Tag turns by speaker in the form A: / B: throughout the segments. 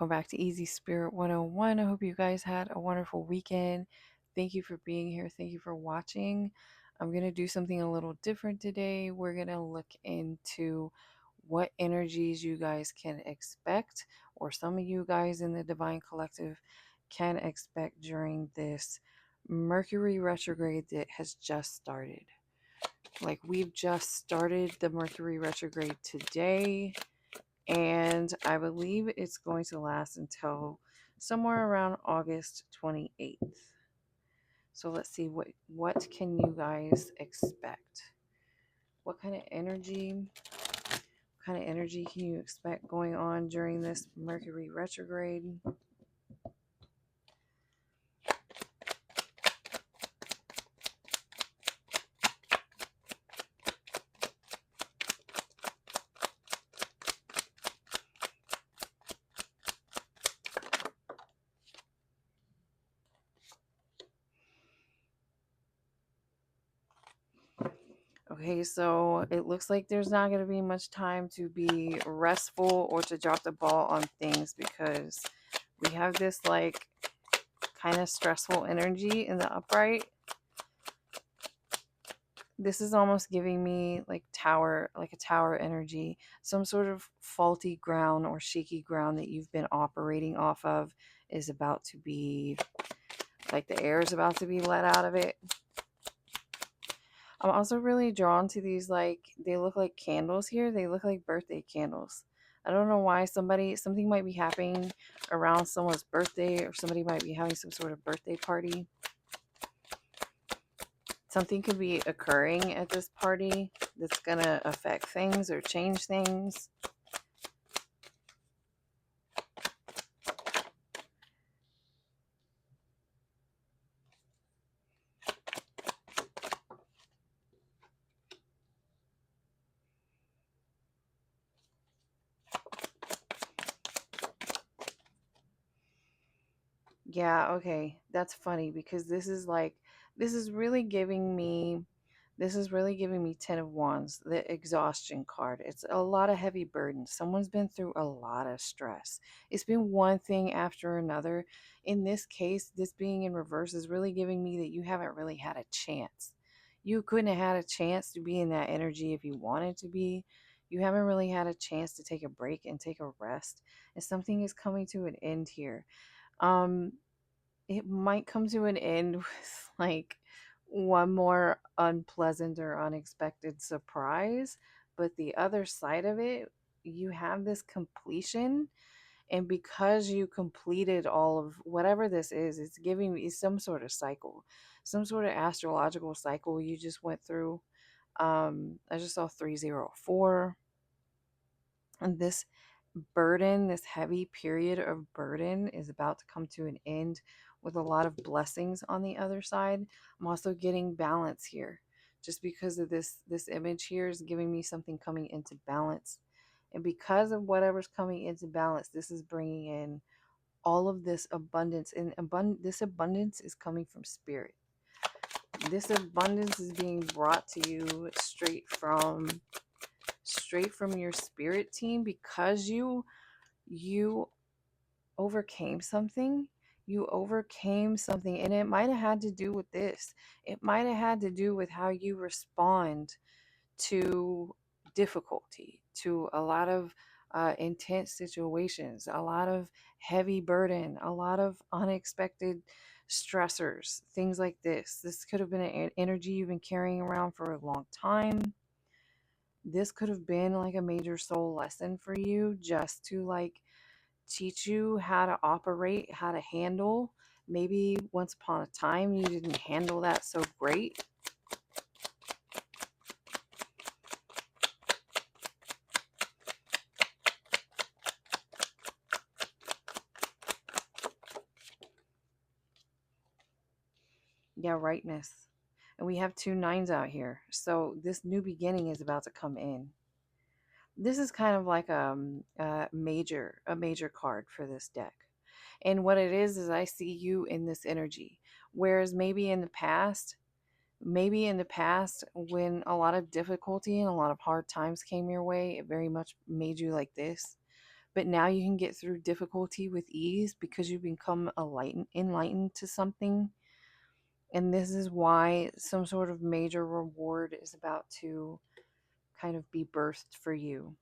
A: Welcome back to Easy Spirit 101. I hope you guys had a wonderful weekend. Thank you for being here. Thank you for watching. I'm going to do something a little different today. We're going to look into what energies you guys can expect, or some of you guys in the Divine Collective can expect during this Mercury retrograde that has just started. Like, we've just started the Mercury retrograde today, and I believe it's going to last until somewhere around August 28th. So let's see, what can you guys expect? What kind of energy can you expect going on during this Mercury retrograde? Okay, so it looks like there's not going to be much time to be restful or to drop the ball on things, because we have this like kind of stressful energy in the upright. This is almost giving me like a tower energy, some sort of faulty ground or shaky ground that you've been operating off of is about to be, like, the air is about to be let out of it. I'm also really drawn to these, like, they look like candles here. They look like birthday candles. I don't know why. Something might be happening around someone's birthday, or somebody might be having some sort of birthday party. Something could be occurring at this party that's going to affect things or change things. Yeah, okay. That's funny, because this is really giving me this is really giving me 10 of Wands, the exhaustion card. It's a lot of heavy burden. Someone's been through a lot of stress. It's been one thing after another. In this case, this being in reverse is really giving me that you haven't really had a chance. You couldn't have had a chance to be in that energy if you wanted to be. You haven't really had a chance to take a break and take a rest. And something is coming to an end here. Um, it might come to an end with like one more unpleasant or unexpected surprise, but the other side of it, you have this completion, and because you completed all of whatever this is, it's giving me some sort of cycle, some sort of astrological cycle you just went through. I just saw 304, and this burden, this heavy period of burden, is about to come to an end with a lot of blessings on the other side. I'm also getting balance here, just because of this image here is giving me something coming into balance. And because of whatever's coming into balance, this is bringing in all of this abundance, and this abundance is coming from spirit. This abundance is being brought to you straight from your spirit team, because you overcame something. You overcame something, and it might have had to do with this. It might have had to do with how you respond to difficulty, to a lot of intense situations, a lot of heavy burden, a lot of unexpected stressors, things like this. This could have been an energy you've been carrying around for a long time. This could have been like a major soul lesson for you, just to like teach you how to operate, how to handle. Maybe once upon a time you didn't handle that so great. Yeah, rightness. And we have 2 9s out here. So this new beginning is about to come in. This is kind of like a major card for this deck. And what it is I see you in this energy. Whereas maybe in the past, when a lot of difficulty and a lot of hard times came your way, it very much made you like this. but now you can get through difficulty with ease because you've become enlightened to something. And this is why some sort of major reward is about to kind of be birthed for you.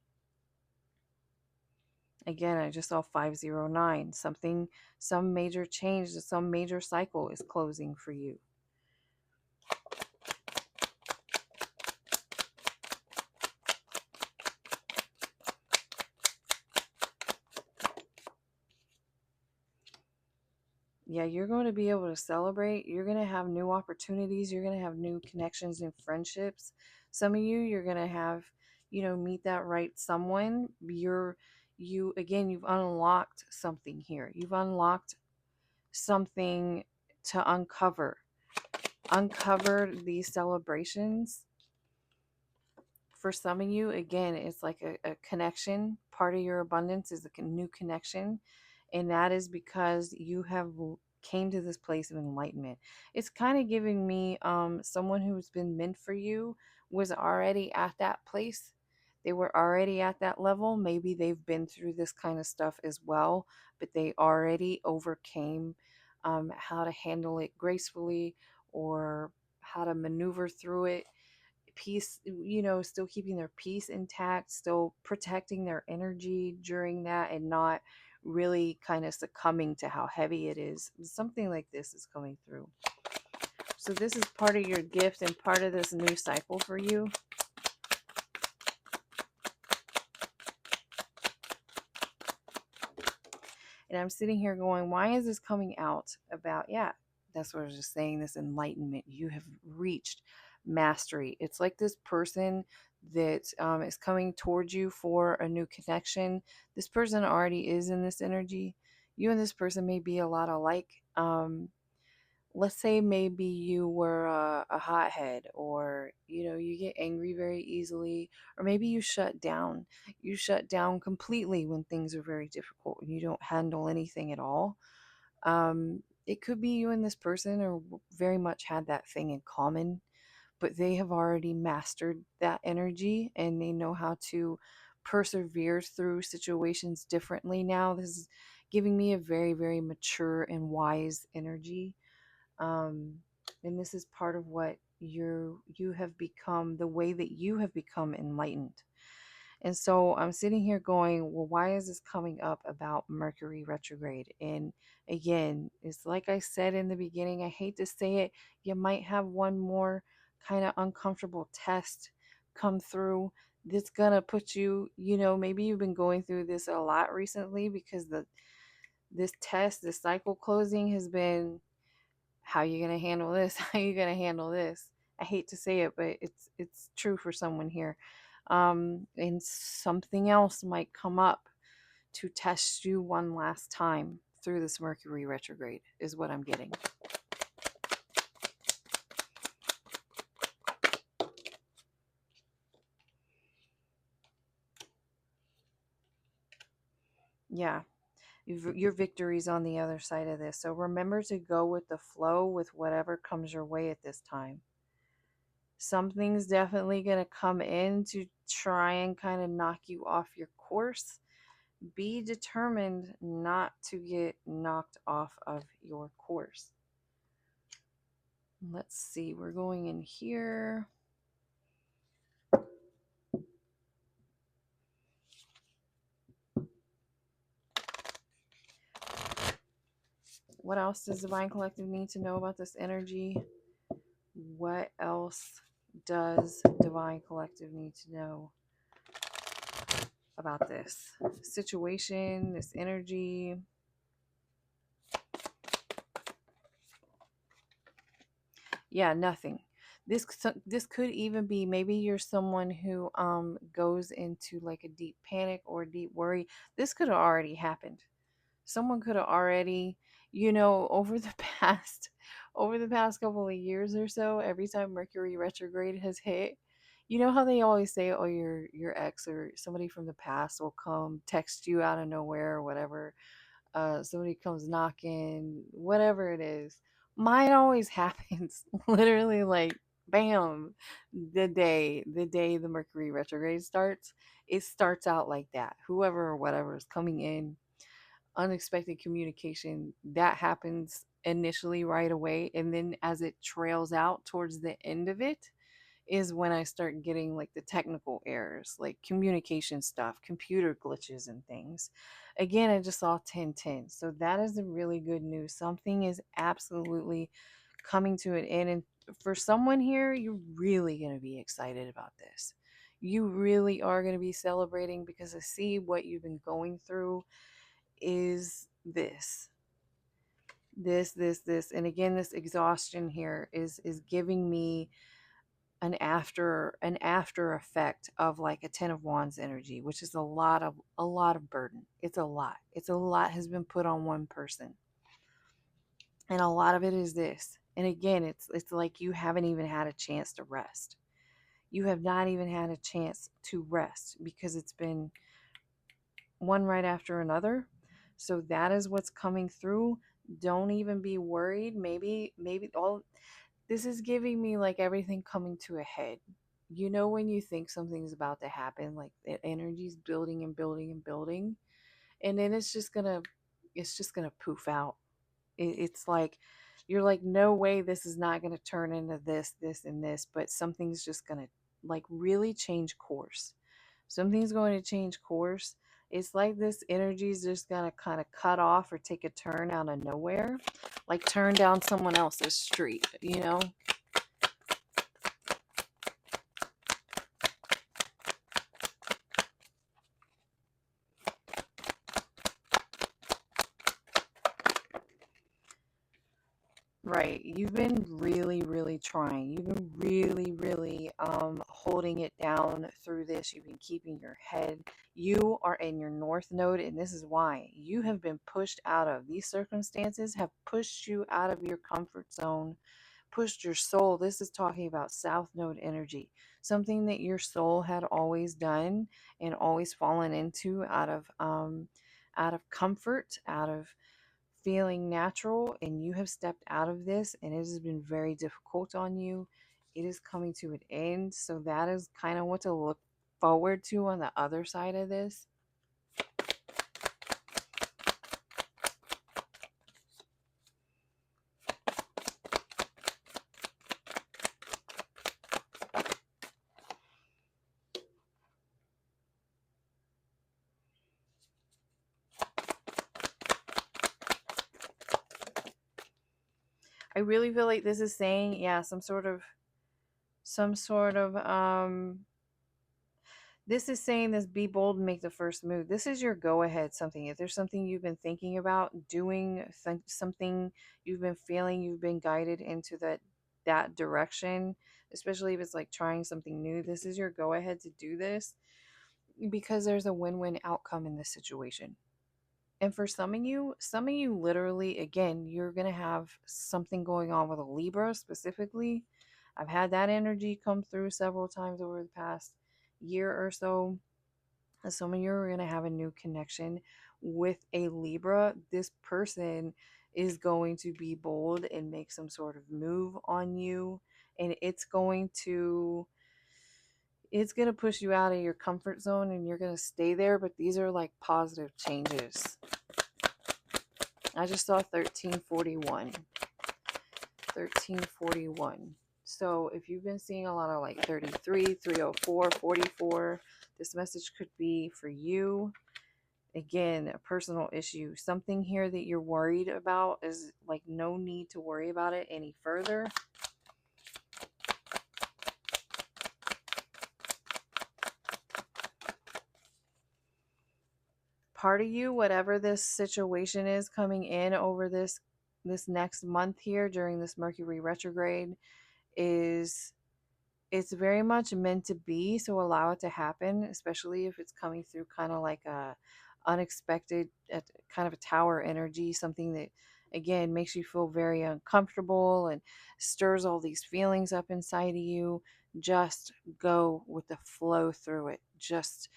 A: Again, I just saw 509. Some major change, some major cycle is closing for you. Yeah, you're going to be able to celebrate. You're going to have new opportunities. You're going to have new connections and friendships. Some of you're going to have, meet that right someone. You've unlocked something here. You've unlocked something to uncover these celebrations. For some of you, again, it's like a connection. Part of your abundance is a new connection, and that is because you have came to this place of enlightenment. It's kind of giving me someone who's been meant for you was already at that place. They were already at that level. Maybe they've been through this kind of stuff as well, but they already overcame how to handle it gracefully, or how to maneuver through it. Peace, still keeping their peace intact, still protecting their energy during that, and not really kind of succumbing to how heavy it is. Something like this is coming through. So this is part of your gift and part of this new cycle for you. And I'm sitting here going, why is this coming out about? Yeah, that's what I was just saying, this enlightenment. You have reached mastery. It's like this person that is coming towards you for a new connection. This person already is in this energy. You and this person may be a lot alike. Let's say maybe you were a hothead, or you get angry very easily, or maybe you shut down completely when things are very difficult and you don't handle anything at all. It could be you and this person are very much had that thing in common, but they have already mastered that energy and they know how to persevere through situations differently now. This is giving me a very, very mature and wise energy. um, and this is part of what you have become, the way that you have become enlightened. And so I'm sitting here going, well, why is this coming up about Mercury retrograde? And again, it's like I said in the beginning, I hate to say it, you might have one more kind of uncomfortable test come through. That's gonna put you, maybe you've been going through this a lot recently, because this cycle closing has been, how you going to handle this? How you going to handle this? I hate to say it, but it's true for someone here. And something else might come up to test you one last time through this Mercury retrograde, is what I'm getting. Yeah, your victory's on the other side of this. So remember to go with the flow with whatever comes your way at this time. Something's definitely going to come in to try and kind of knock you off your course. Be determined not to get knocked off of your course. Let's see, we're going in here. What else does Divine Collective need to know about this energy? What else does Divine Collective need to know about this situation, this energy? Yeah, nothing. This could even be, maybe you're someone who goes into like a deep panic or a deep worry. This could have already happened. Someone could have already, over the past couple of years or so, every time Mercury retrograde has hit, you know how they always say, oh, your ex or somebody from the past will come text you out of nowhere or whatever. Somebody comes knocking, whatever it is. Mine always happens literally like Bam, the day the Mercury retrograde starts, it starts out like that. Whoever or whatever is coming in, unexpected communication, that happens initially right away, and then as it trails out towards the end of it is when I start getting like the technical errors, like communication stuff, computer glitches and things. Again, I just saw 1010. So that is the really good news. Something is absolutely coming to an end. And for someone here, you're really going to be excited about this. You really are going to be celebrating because I see what you've been going through is this. And again, this exhaustion here is giving me an after effect of like a 10 of wands energy, which is a lot of burden. It's a lot has been put on one person, and a lot of it is this. And again, it's like you haven't even had a chance to rest. You have not even had a chance to rest because it's been one right after another. So that is what's coming through. Don't even be worried. Maybe all this is giving me like everything coming to a head. You know, when you think something's about to happen, like the energy's building and building and building, and then it's just gonna poof out. It's like you're like, no way, this is not gonna turn into this, and this, but something's just gonna like really change course. Something's going to change course. It's like this energy is just gonna kind of cut off or take a turn out of nowhere, like turn down someone else's street. Right. You've been really, really trying. You've been really, really holding it down through this. You've been keeping your head. You are in your north node, and this is why you have been pushed out of these circumstances, have pushed you out of your comfort zone, pushed your soul. This is talking about south node energy, something that your soul had always done and always fallen into out of comfort, out of feeling natural, and you have stepped out of this and it has been very difficult on you. It is coming to an end. So that is kind of what to look forward to on the other side of this. I really feel like this is saying, yeah, some sort of this is saying this: be bold and make the first move. This is your go ahead something. If there's something you've been thinking about doing, something you've been feeling, you've been guided into that direction, especially if it's like trying something new, this is your go ahead to do this because there's a win-win outcome in this situation. And for some of you literally, again, you're going to have something going on with a Libra specifically. I've had that energy come through several times over the past year or so. Some of you are going to have a new connection with a Libra. This person is going to be bold and make some sort of move on you, and it's going to push you out of your comfort zone, and you're going to stay there, but these are like positive changes. I just saw 1341. 1341. So if you've been seeing a lot of like 33, 304, 44, this message could be for you. Again, a personal issue. Something here that you're worried about is like no need to worry about it any further. Part of you, whatever this situation is coming in over this next month here during this Mercury retrograde, is it's very much meant to be, so allow it to happen, especially if it's coming through kind of like a unexpected, kind of a tower energy, something that again makes you feel very uncomfortable and stirs all these feelings up inside of you. Just go with the flow through it. Just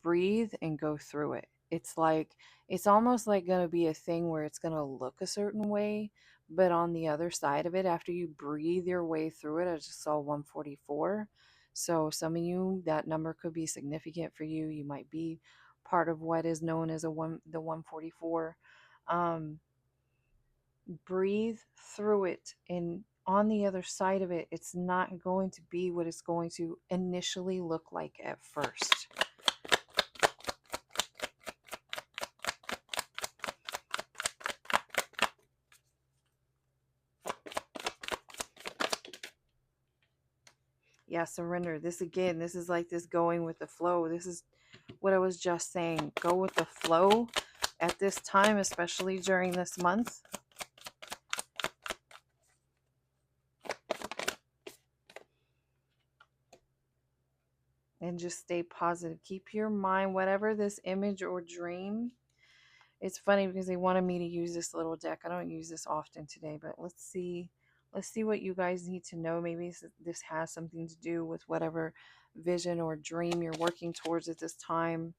A: breathe and go through it. It's almost like going to be a thing where it's going to look a certain way, But on the other side of it, after you breathe your way through it, I just saw 144. So some of you, that number could be significant for you. You might be part of what is known as the 144. Um, breathe through it, and on the other side of it, it's not going to be what it's going to initially look like at first. Yeah, surrender. This again, this is like this going with the flow. This is what I was just saying. Go with the flow at this time, especially during this month. And just stay positive. Keep your mind, whatever this image or dream. It's funny because they wanted me to use this little deck. I don't use this often today, but let's see. Let's see what you guys need to know. Maybe this has something to do with whatever vision or dream you're working towards at this time.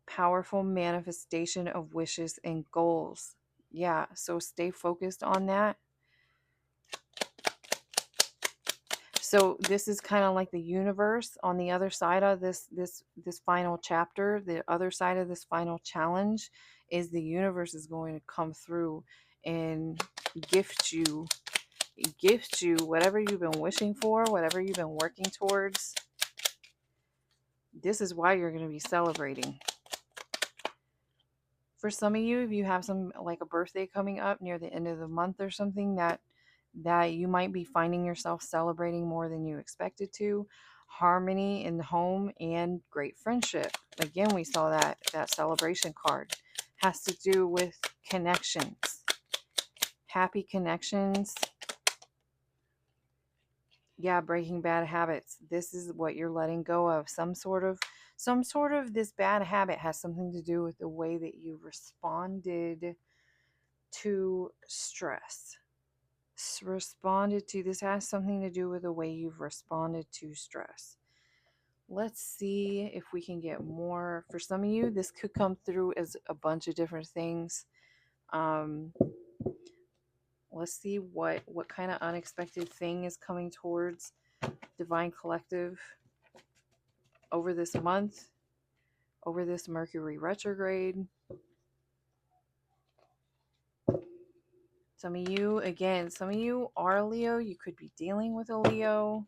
A: Powerful manifestation of wishes and goals. Yeah, so stay focused on that. So this is kind of like the universe on the other side of this final chapter. The other side of this final challenge is the universe is going to come through and gift you whatever you've been wishing for, whatever you've been working towards. This is why you're going to be celebrating. For some of you, if you have some like a birthday coming up near the end of the month or something, that you might be finding yourself celebrating more than you expected to. Harmony in the home and great friendship. Again, we saw that celebration card has to do with connections, happy connections. Yeah, breaking bad habits. This is what you're letting go of. Some sort of this bad habit has something to do with the way that you responded to stress. This has something to do with the way you've responded to stress. Let's see if we can get more. For some of you, this could come through as a bunch of different things. Let's see what kind of unexpected thing is coming towards Divine Collective over this month, over this Mercury retrograde. Some of you are Leo. You could be dealing with a Leo.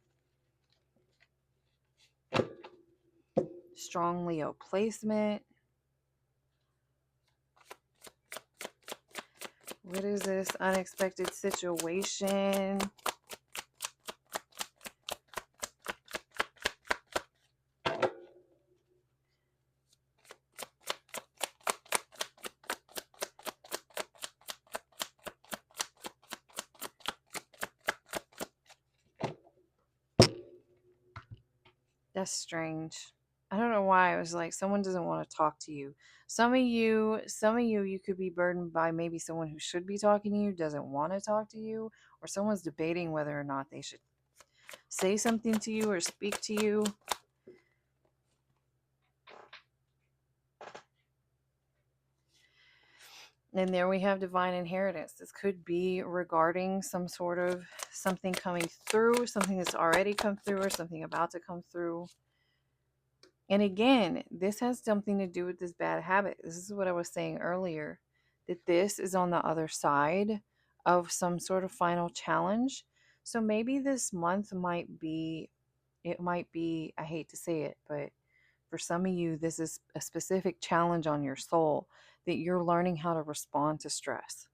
A: Strong Leo placement. What is this unexpected situation? That's strange. I don't know why. I was like, someone doesn't want to talk to you. Some of you could be burdened by maybe someone who should be talking to you doesn't want to talk to you, or someone's debating whether or not they should say something to you or speak to you. And there we have divine inheritance. This could be regarding some sort of something coming through, something that's already come through, or something about to come through. And again, this has something to do with this bad habit. This is what I was saying earlier, that this is on the other side of some sort of final challenge. So maybe this month might be, I hate to say it, but for some of you, this is a specific challenge on your soul that you're learning how to respond to stress.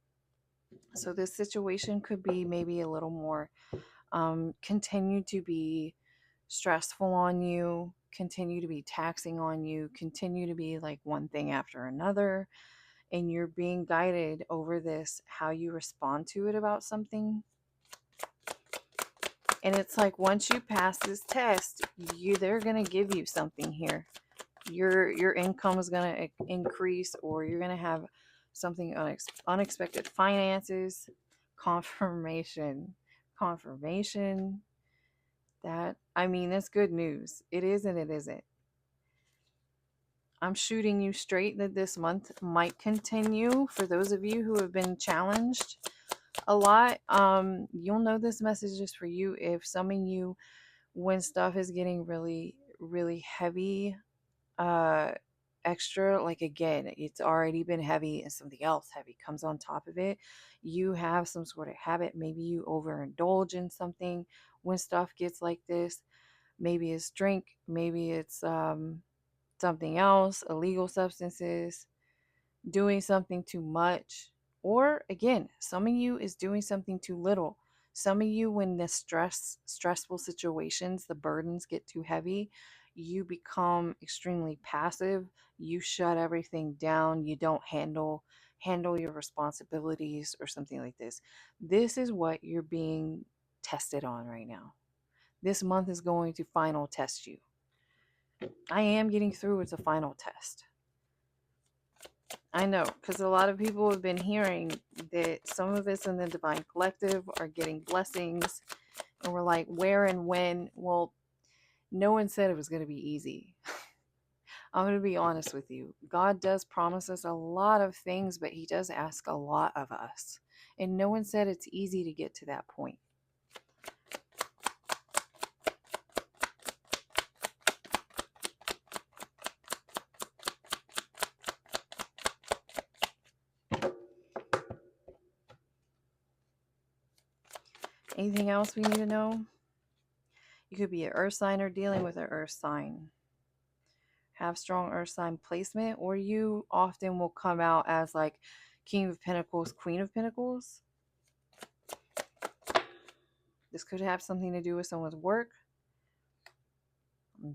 A: So this situation could be maybe a little more continue to be stressful on you, continue to be taxing on you, continue to be like one thing after another, and you're being guided over this, how you respond to it about something. And it's like once you pass this test, they're going to give you something here. Your income is going to increase, or you're going to have something unexpected finances, confirmation. That, I mean, that's good news. It is and it isn't. I'm shooting you straight that this month might continue. For those of you who have been challenged a lot, you'll know this message is for you. If some of you, when stuff is getting really, really heavy, uh, extra, like again, it's already been heavy and something else heavy comes on top of it, you have some sort of habit. Maybe you overindulge in something when stuff gets like this. Maybe it's drink, maybe it's something else, illegal substances, doing something too much, or again, some of you is doing something too little. Some of you, when the stressful situations, the burdens get too heavy, you become extremely passive. You shut everything down. You don't handle your responsibilities or something like this. This is what you're being tested on right now. This month is going to final test you. I am getting through. It's a final test. I know, because a lot of people have been hearing that some of us in the Divine Collective are getting blessings, and we're like, where and when? Well, no one said it was going to be easy. I'm going to be honest with you. God does promise us a lot of things, but He does ask a lot of us. And no one said it's easy to get to that point. Anything else we need to know? You could be an earth sign or dealing with an earth sign. Have strong earth sign placement, or you often will come out as like King of Pentacles, Queen of Pentacles. This could have something to do with someone's work.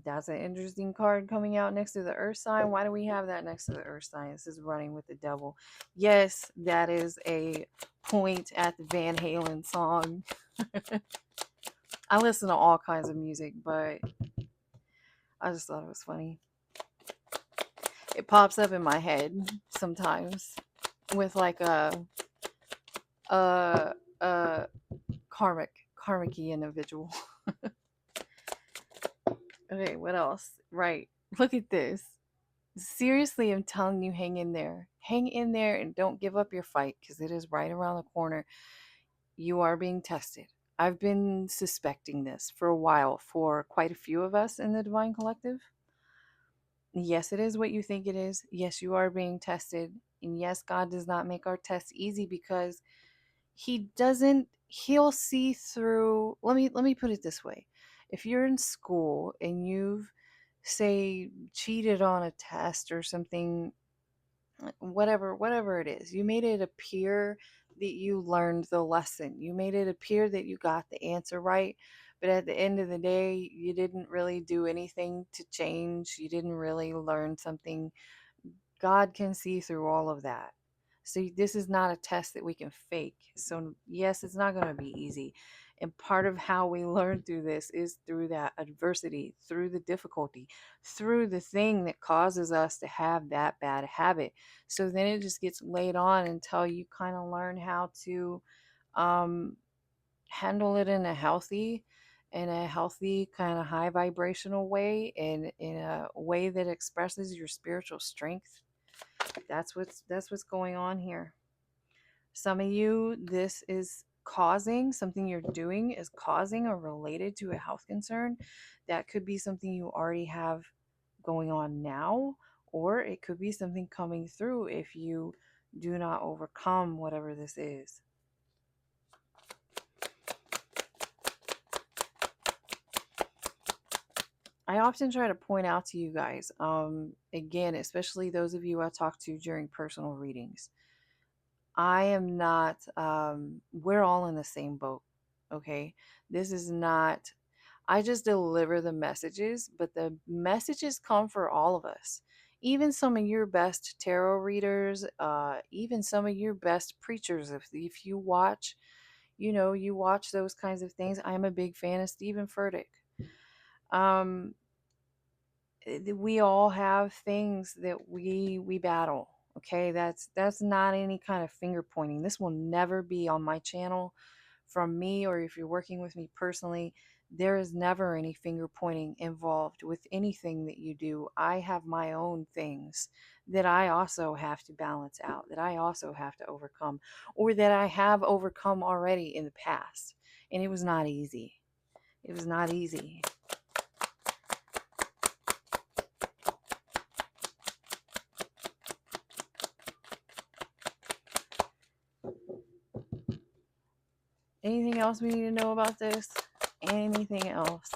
A: That's an interesting card coming out next to the earth sign. Why do we have that next to the earth sign? This is running with the devil. Yes, that is a point at the Van Halen song. I listen to all kinds of music, but I just thought it was funny. It pops up in my head sometimes with like a karmic-y individual. Okay, what else? Right. Look at this. Seriously, I'm telling you, hang in there. Hang in there and don't give up your fight, because it is right around the corner. You are being tested. I've been suspecting this for a while for quite a few of us in the Divine Collective. Yes, it is what you think it is. Yes, you are being tested. And yes, God does not make our tests easy, because he'll see through. Let me put it this way. If you're in school and you've, say, cheated on a test or something, whatever it is, you made it appear that you learned the lesson, you made it appear that you got the answer right, but at the end of the day, you didn't really do anything to change, you didn't really learn something. God can see through all of that. So this is not a test that we can fake. So yes, it's not going to be easy. And part of how we learn through this is through that adversity, through the difficulty, through the thing that causes us to have that bad habit. So then it just gets laid on until you kind of learn how to um, handle it in a healthy kind of high vibrational way, and in a way that expresses your spiritual strength. That's what's going on here. Some of you, this is causing something you're doing is causing or related to a health concern. That could be something you already have going on now, or it could be something coming through if you do not overcome whatever this is. I often try to point out to you guys, again, especially those of you I talk to during personal readings, I am not, we're all in the same boat. Okay. This is not, I just deliver the messages, but the messages come for all of us. Even some of your best tarot readers, even some of your best preachers, if you watch, you watch those kinds of things. I'm a big fan of Stephen Furtick. Um, we all have things that we battle. Okay, that's not any kind of finger pointing. This will never be on my channel from me, or if you're working with me personally, There is never any finger pointing involved with anything that you do. I have my own things that I also have to balance out, that I also have to overcome, or that I have overcome already in the past. And it was not easy. It was not easy. Anything else we need to know about this? Anything else?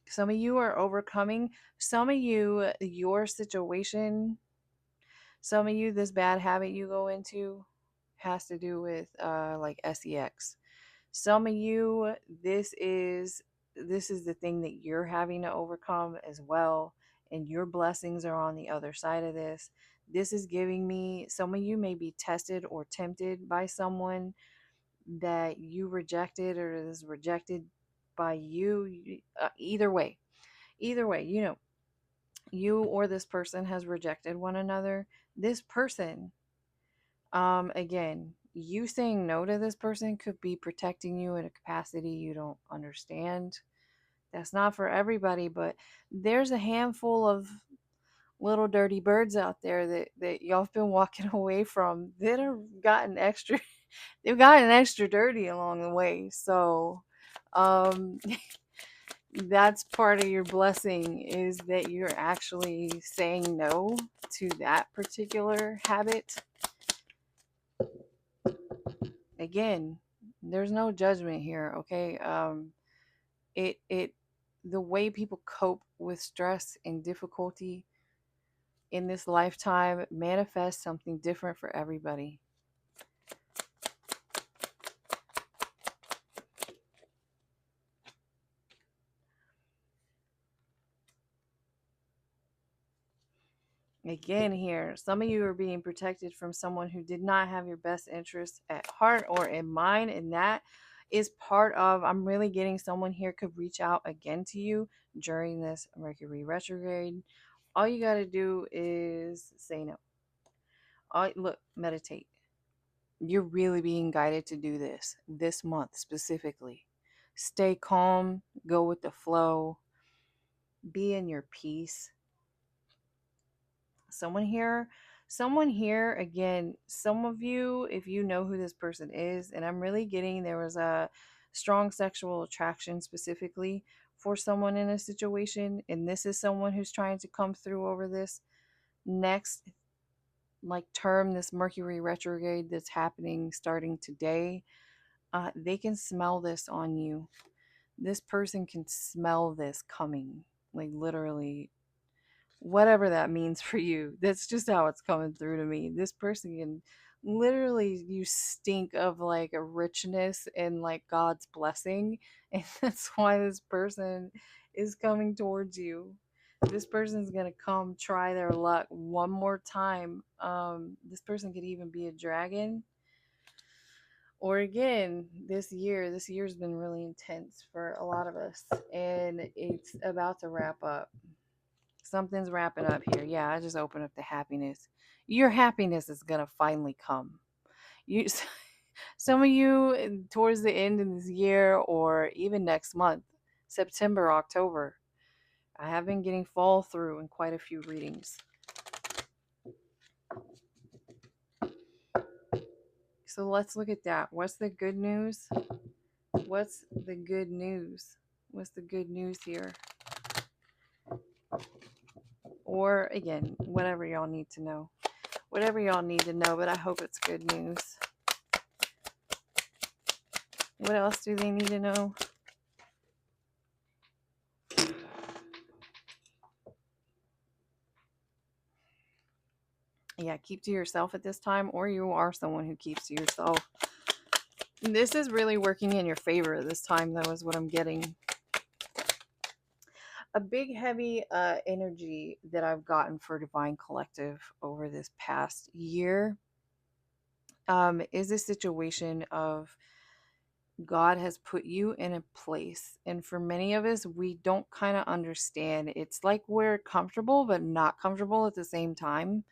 A: Some of you are overcoming. Some of you, your situation, some of you, this bad habit you go into has to do with like sex. Some of you, this is the thing that you're having to overcome as well, and your blessings are on the other side of this. This is giving me, some of you may be tested or tempted by someone that you rejected or is rejected by you. Either way, you or this person has rejected one another. This person, again, you saying no to this person could be protecting you in a capacity you don't understand. That's not for everybody, but there's a handful of little dirty birds out there that y'all have been walking away from that have gotten extra they've gotten extra dirty along the way. So um that's part of your blessing, is that you're actually saying no to that particular habit. Again, there's no judgment here, okay? It the way people cope with stress and difficulty in this lifetime manifests something different for everybody. Again, here, some of you are being protected from someone who did not have your best interests at heart or in mind, and that is part of, I'm really getting someone here could reach out again to you during this Mercury retrograde. All you got to do is say no. Look, meditate. You're really being guided to do this month specifically. Stay calm, go with the flow, be in your peace. Someone here again, some of you, if you know who this person is, and I'm really getting there was a strong sexual attraction specifically for someone in a situation, and this is someone who's trying to come through over this next like term, this Mercury retrograde that's happening starting today. They can smell this on you. This person can smell this coming, like literally, whatever that means for you. That's just how it's coming through to me. This person can literally, you stink of like a richness and like God's blessing. And that's why this person is coming towards you. This person's going to come try their luck one more time. This person could even be a dragon. Or again, this year's been really intense for a lot of us, and it's about to wrap up. Something's wrapping up here. Yeah, I just opened up the happiness. Your happiness is gonna finally come. You, some of you towards the end of this year, or even next month, September, October. I have been getting fall through in quite a few readings. So let's look at that. What's the good news? What's the good news? What's the good news here? Or again, whatever y'all need to know. Whatever y'all need to know, but I hope it's good news. What else do they need to know? Yeah, keep to yourself at this time, or you are someone who keeps to yourself. This is really working in your favor this time, though, is what I'm getting. A big, heavy energy that I've gotten for Divine Collective over this past year is a situation of God has put you in a place. And for many of us, we don't kind of understand. It's like we're comfortable, but not comfortable at the same time.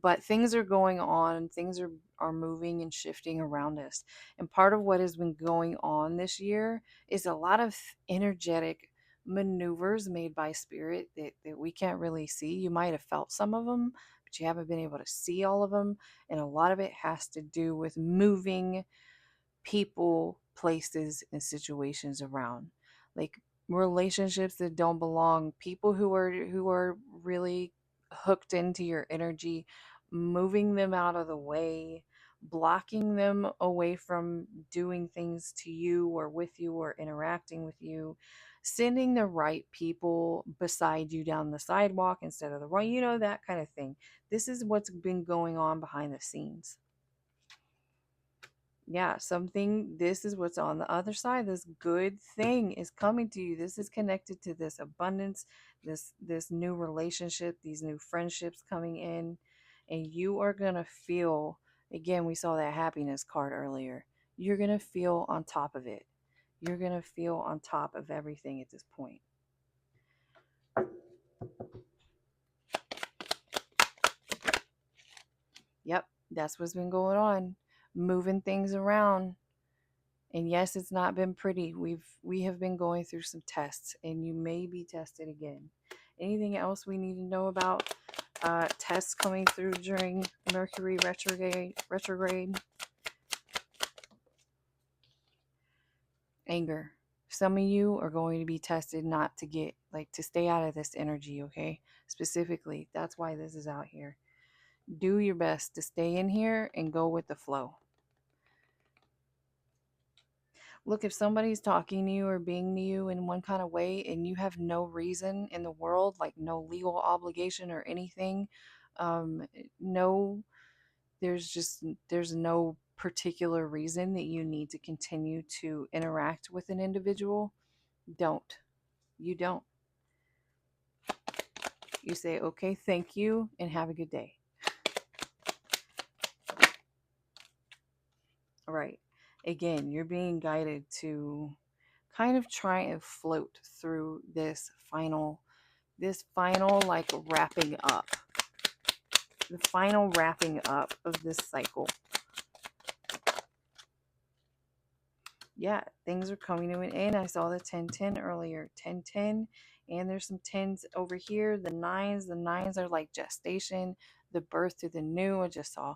A: But things are going on, things are moving and shifting around us. And part of what has been going on this year is a lot of energetic maneuvers made by spirit that we can't really see. You might have felt some of them, but you haven't been able to see all of them. And a lot of it has to do with moving people, places, and situations around. Like relationships that don't belong, people who are really hooked into your energy, moving them out of the way, blocking them away from doing things to you or with you or interacting with you, sending the right people beside you down the sidewalk instead of the wrong, that kind of thing. This is what's been going on behind the scenes. Yeah, something, this is what's on the other side. This good thing is coming to you. This is connected to this abundance, this new relationship, these new friendships coming in, and you are going to feel, again, we saw that happiness card earlier. You're going to feel on top of it. You're going to feel on top of everything at this point. Yep, that's what's been going on. Moving things around. And yes, it's not been pretty. We have been going through some tests, and you may be tested again. Anything else we need to know about tests coming through during Mercury retrograde? Anger. Some of you are going to be tested not to get, like, to stay out of this energy, okay? Specifically, that's why this is out here. Do your best to stay in here and go with the flow. Look, if somebody's talking to you or being to you in one kind of way and you have no reason in the world, like no legal obligation or anything, no, there's no particular reason that you need to continue to interact with an individual. Don't. You don't. You say, okay, thank you, and have a good day. All right. Again, you're being guided to kind of try and float through this final like wrapping up, the final wrapping up of this cycle. Yeah, things are coming to an end. I saw the 1010 earlier, 1010, and there's some 10s over here. The nines are like gestation, the birth to the new. I just saw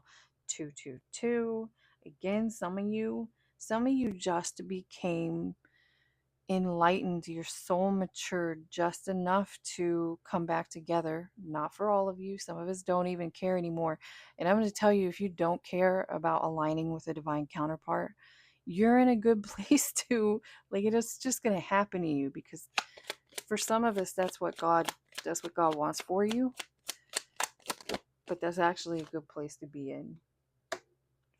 A: 222. Again, some of you just became enlightened, your soul matured just enough to come back together. Not for all of you. Some of us don't even care anymore. And I'm going to tell you, if you don't care about aligning with a divine counterpart, you're in a good place to, like, it's just going to happen to you, because for some of us, that's what God wants for you. But that's actually a good place to be in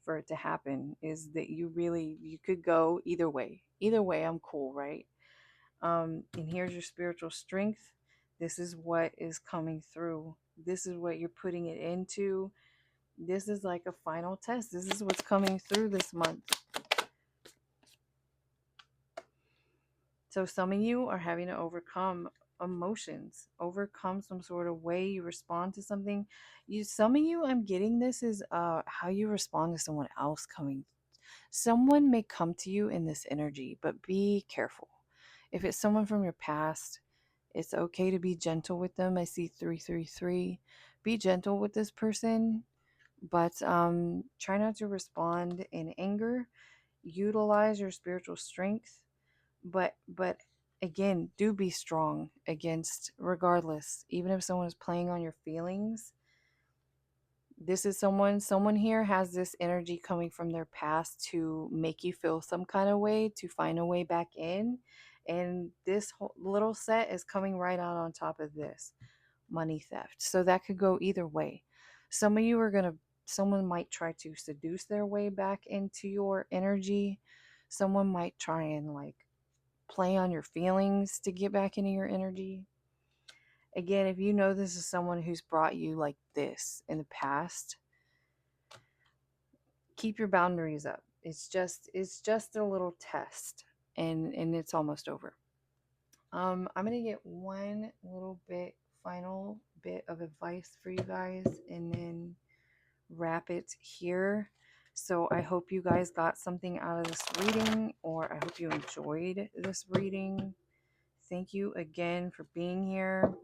A: for it to happen, is that you could go either way. Either way, I'm cool, right? And here's your spiritual strength. This is what is coming through. This is what you're putting it into. This is like a final test. This is what's coming through this month. So some of you are having to overcome emotions, overcome some sort of way you respond to something. Some of you, I'm getting this, is how you respond to someone else coming. Someone may come to you in this energy, but be careful. If it's someone from your past, it's okay to be gentle with them. I see 333. Be gentle with this person, but try not to respond in anger. Utilize your spiritual strength, but again, do be strong against, regardless, even if someone is playing on your feelings. This is someone here has this energy coming from their past to make you feel some kind of way, to find a way back in. And this whole little set is coming right out on top of this money theft. So that could go either way. Some of you someone might try to seduce their way back into your energy. Someone might try and like play on your feelings to get back into your energy. Again, if you know this is someone who's brought you like this in the past, keep your boundaries up. It's just a little test, and it's almost over. I'm gonna get one little bit, final bit of advice for you guys, and then wrap it here. So I hope you guys got something out of this reading, or I hope you enjoyed this reading. Thank you again for being here.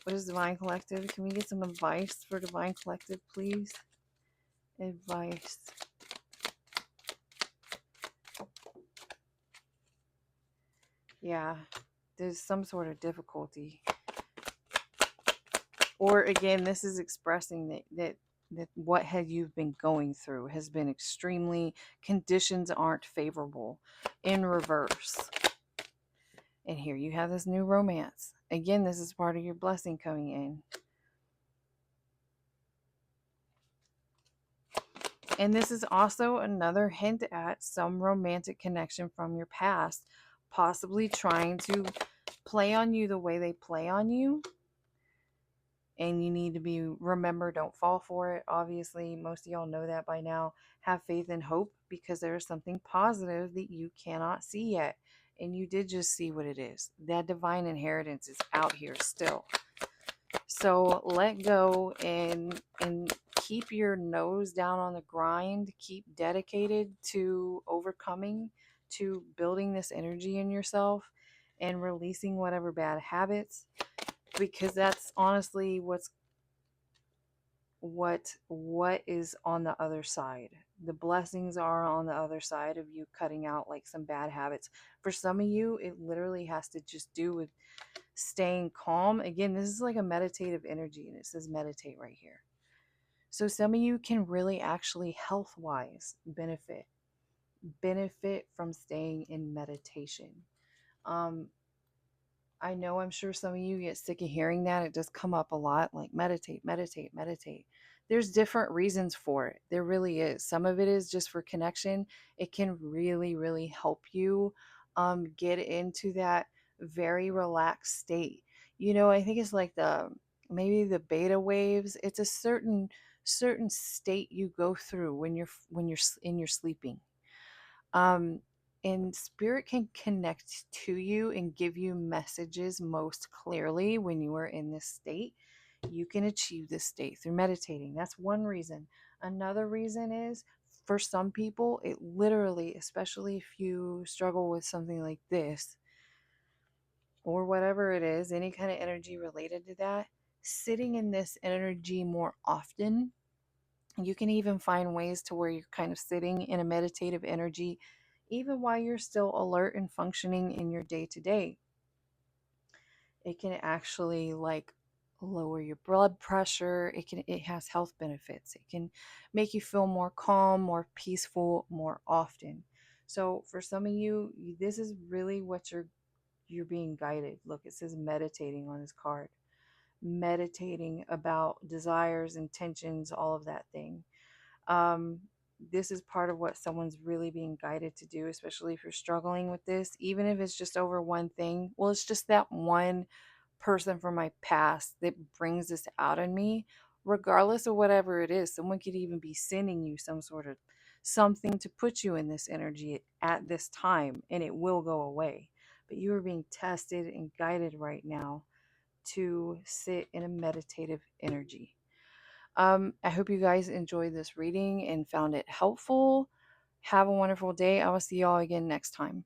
A: What is Divine Collective? Can we get some advice for Divine Collective, please? Advice. Yeah, there's some sort of difficulty. Or again, this is expressing that what you've been going through has been extremely, conditions aren't favorable. In reverse. And here you have this new romance. Again, this is part of your blessing coming in. And this is also another hint at some romantic connection from your past, possibly trying to play on you the way they play on you. And you need to remember, don't fall for it. Obviously, most of y'all know that by now. Have faith and hope, because there is something positive that you cannot see yet. And you did just see what it is. That divine inheritance is out here still. So let go and keep your nose down on the grind. Keep dedicated to overcoming, to building this energy in yourself and releasing whatever bad habits, because that's honestly what is on the other side. The blessings are on the other side of you cutting out like some bad habits. For some of you, it literally has to just do with staying calm. Again, this is like a meditative energy, and it says meditate right here. So some of you can really actually health-wise benefit from staying in meditation. I know, I'm sure some of you get sick of hearing that. It does come up a lot, like meditate, meditate, meditate. There's different reasons for it. There really is. Some of it is just for connection. It can really, really help you get into that very relaxed state. I think it's like maybe the beta waves. It's a certain state you go through when you're sleeping. Um, and spirit can connect to you and give you messages most clearly when you are in this state. You can achieve this state through meditating. That's one reason. Another reason is, for some people, it literally, especially if you struggle with something like this or whatever it is, any kind of energy related to that, sitting in this energy more often. You can even find ways to where you're kind of sitting in a meditative energy even while you're still alert and functioning in your day to day. It can actually like lower your blood pressure. It has health benefits. It can make you feel more calm, more peaceful, more often. So for some of you, this is really what you're being guided. Look, it says meditating on this card. Meditating about desires, intentions, all of that thing. This is part of what someone's really being guided to do, especially if you're struggling with this, even if it's just over one thing. Well, it's just that one person from my past that brings this out in me, regardless of whatever it is. Someone could even be sending you some sort of something to put you in this energy at this time, and it will go away. But you are being tested and guided right now to sit in a meditative energy. I hope you guys enjoyed this reading and found it helpful. Have a wonderful day. I will see y'all again next time.